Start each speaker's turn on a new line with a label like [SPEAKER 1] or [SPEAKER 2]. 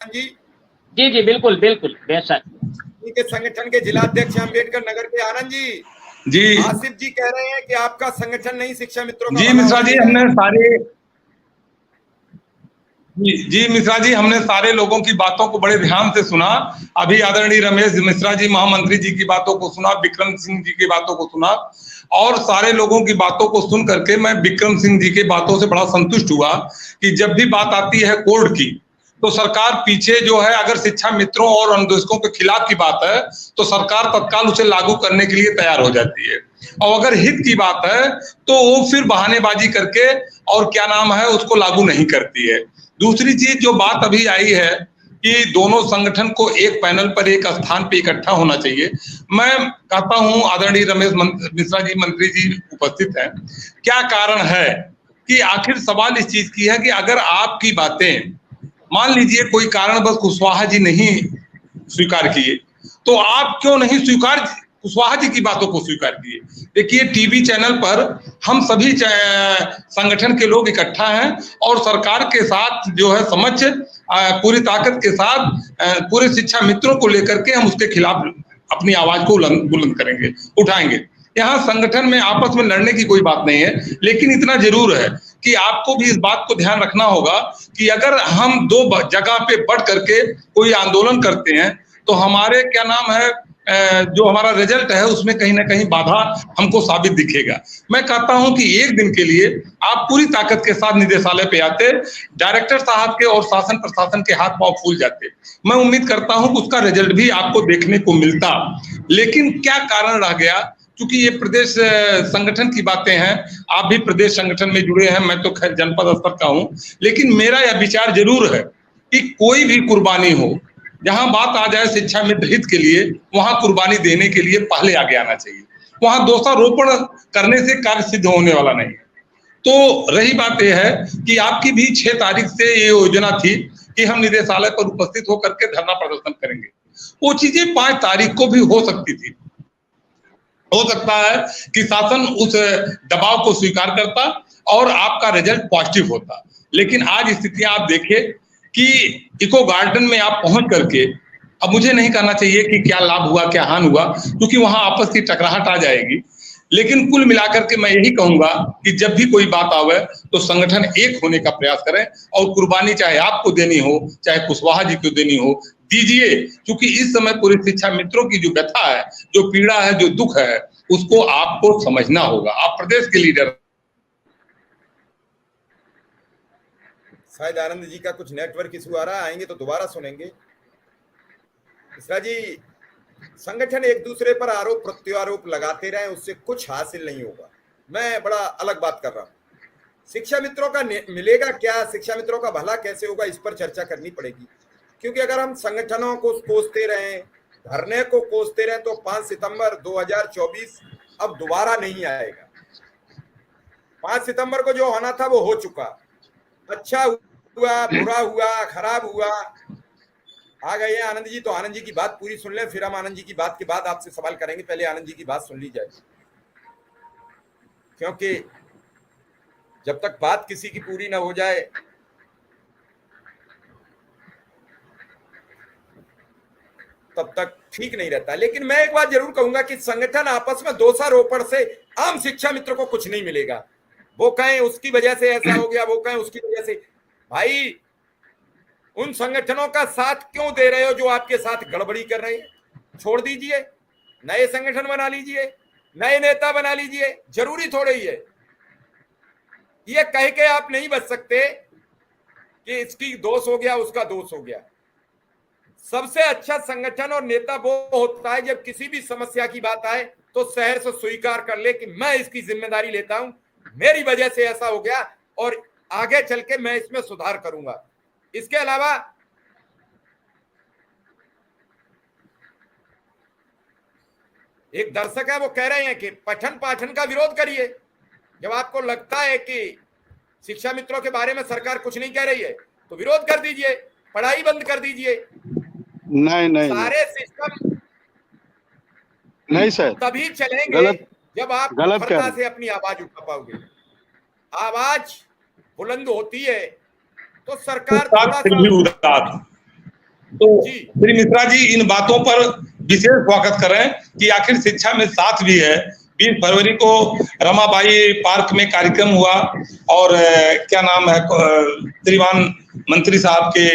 [SPEAKER 1] जी
[SPEAKER 2] जी जी बिल्कुल बिल्कुल बेशक।
[SPEAKER 1] के संगठन के जिला अध्यक्ष अम्बेडकर नगर के आनंद जी।
[SPEAKER 3] जी
[SPEAKER 1] आसिफ जी कह रहे हैं कि आपका संगठन नहीं शिक्षा मित्रों का
[SPEAKER 3] जी
[SPEAKER 1] भला
[SPEAKER 3] मिश्रा
[SPEAKER 1] हो
[SPEAKER 3] जी,
[SPEAKER 1] जाएगा।
[SPEAKER 3] हमने सारे जी मिश्रा जी, हमने सारे लोगों की बातों को बड़े ध्यान से सुना। अभी आदरणीय रमेश मिश्रा जी महामंत्री जी की बातों को सुना, विक्रम सिंह जी की बातों को सुना, और सारे लोगों की बातों को सुन करके मैं विक्रम सिंह जी की बातों से बड़ा संतुष्ट हुआ कि जब भी बात आती है कोड की, तो सरकार पीछे जो है, अगर शिक्षा मित्रों और अनुदेशकों के खिलाफ की बात है तो सरकार तत्काल उसे लागू करने के लिए तैयार हो जाती है, और अगर हित की बात है तो वो फिर बहानेबाजी करके और क्या नाम है उसको लागू नहीं करती है। दूसरी चीज जो बात अभी आई है कि दोनों संगठन को एक पैनल पर एक स्थान पे इकट्ठा होना चाहिए, मैं कहता हूं आदरणीय रमेश मिश्रा जी मंत्री जी उपस्थित हैं, क्या कारण है कि आखिर सवाल इस चीज की है कि अगर आपकी बातें मान लीजिए कोई कारणवश कुशवाहा जी नहीं स्वीकार किए, तो आप क्यों नहीं स्वीकार कुशवाहा जी की बातों को स्वीकार किए। देखिए टीवी चैनल पर हम सभी संगठन के लोग इकट्ठा हैं और सरकार के साथ जो है समक्ष पूरी ताकत के साथ पूरे शिक्षा मित्रों को लेकर के हम उसके खिलाफ अपनी आवाज को बुलंद करेंगे, उठाएंगे। यहाँ संगठन में आपस में लड़ने की कोई बात नहीं है, लेकिन इतना जरूर है कि आपको भी इस बात को ध्यान रखना होगा कि अगर हम दो जगह पे बढ़ करके कोई आंदोलन करते हैं तो हमारे क्या नाम है जो हमारा रिजल्ट है उसमें कहीं ना कहीं बाधा हमको साबित दिखेगा। मैं कहता हूं कि एक दिन के लिए आप पूरी ताकत के साथ निदेशालय पे आते, डायरेक्टर साहब के और शासन प्रशासन के हाथ पांव फूल जाते, मैं उम्मीद करता हूं कि उसका रिजल्ट भी आपको देखने को मिलता। लेकिन क्या कारण रह गया, क्योंकि ये प्रदेश संगठन की बातें हैं, आप भी प्रदेश संगठन में जुड़े हैं, मैं तो खैर जनपद स्तर का हूं, लेकिन मेरा यह विचार जरूर है कि कोई भी कुर्बानी हो, जहां बात आ जाए शिक्षा मित्र हित के लिए, वहां कुर्बानी देने के लिए पहले आगे आना चाहिए। वहां दोषारोपण करने से कार्य सिद्ध होने वाला नहीं है। तो रही बात यह है कि आपकी भी 6 तारीख से ये योजना थी कि हम निदेशालय पर उपस्थित होकर के धरना प्रदर्शन करेंगे, वो चीजें 5 तारीख को भी हो सकती थी। हो सकता है कि शासन उस दबाव को स्वीकार करता और आपका रिजल्ट पॉजिटिव होता, लेकिन आज स्थितियां आप देखिए कि इको गार्डन में आप पहुंच करके, अब मुझे नहीं कहना चाहिए कि क्या लाभ हुआ क्या हानि हुआ, क्योंकि वहां आपस की टकराहट आ जाएगी, लेकिन कुल मिलाकर के मैं यही कहूंगा कि जब भी कोई बात आवे तो संगठन एक होने का प्रयास करें, और कुर्बानी चाहे आपको देनी हो चाहे कुशवाहा जी को देनी हो, दीजिए, क्योंकि इस समय पूरी शिक्षा मित्रों की जो व्यथा है, जो पीड़ा है, जो दुख है, उसको आपको समझना होगा। आप प्रदेश के लीडर।
[SPEAKER 1] शायद आनंद जी का कुछ नेटवर्क इशू आ रहा है, आएंगे तो दोबारा सुनेंगे। मिश्रा जी, संगठन एक दूसरे पर आरोप प्रत्यारोप लगाते रहे, उससे कुछ हासिल नहीं होगा। मैं बड़ा अलग बात कर रहा हूं। शिक्षा मित्रों का मिलेगा क्या, शिक्षा मित्रों का भला कैसे होगा, इस पर चर्चा करनी पड़ेगी। क्योंकि अगर हम संगठनों को कोसते रहे, धरने को कोसते रहे, तो 5 सितंबर 2024 अब दोबारा नहीं आएगा। 5 सितंबर को जो होना था वो हो चुका। अच्छा हुआ, बुरा हुआ, खराब हुआ। आ गए हैं आनंद जी, तो आनंद जी की बात पूरी सुन लें, फिर हम आनंद जी की बात के बाद आपसे सवाल करेंगे। पहले आनंद जी की बात सुन ली जाए, क्योंकि जब तक बात किसी की पूरी ना हो जाए तब तक ठीक नहीं रहता। लेकिन मैं एक बात जरूर कहूंगा कि संगठन आपस में दोषारोपण से आम शिक्षा मित्र को कुछ नहीं मिलेगा। वो कहें उसकी वजह से ऐसा हो गया, वो कहें उसकी वजह से। भाई, उन संगठनों का साथ क्यों दे रहे हो जो आपके साथ गड़बड़ी कर रहे हैं? छोड़ दीजिए, नए संगठन बना लीजिए, नए नेता बना लीजिए। जरूरी थोड़े ही है ये कह के आप नहीं बच सकते कि इसकी दोष हो गया, उसका दोष हो गया। सबसे अच्छा संगठन और नेता वो होता है जब किसी भी समस्या की बात आए तो शहर से स्वीकार कर ले कि मैं इसकी जिम्मेदारी लेता हूं, मेरी वजह से ऐसा हो गया और आगे चल के मैं इसमें सुधार करूंगा। इसके अलावा एक दर्शक है, वो कह रहे हैं कि पठन पाठन का विरोध करिए। जब आपको लगता है कि शिक्षा मित्रों के बारे में सरकार कुछ नहीं कह रही है तो विरोध कर दीजिए, पढ़ाई बंद कर दीजिए।
[SPEAKER 4] नहीं
[SPEAKER 1] सारे सिस्टम
[SPEAKER 4] नहीं सर,
[SPEAKER 1] तभी चलेंगे जब आप
[SPEAKER 4] गलत
[SPEAKER 1] से अपनी आवाज उठा पाओगे। आवाज बुलंद होती है तो सरकार थोड़ा सा
[SPEAKER 3] तो
[SPEAKER 1] जी।
[SPEAKER 3] श्री मिश्रा जी इन बातों पर विशेष स्वागत करें कि आखिर शिक्षा में साथ भी है। 20 फरवरी को रमाबाई पार्क में कार्यक्रम हुआ और क्या नाम है श्रीमान मंत्री साहब के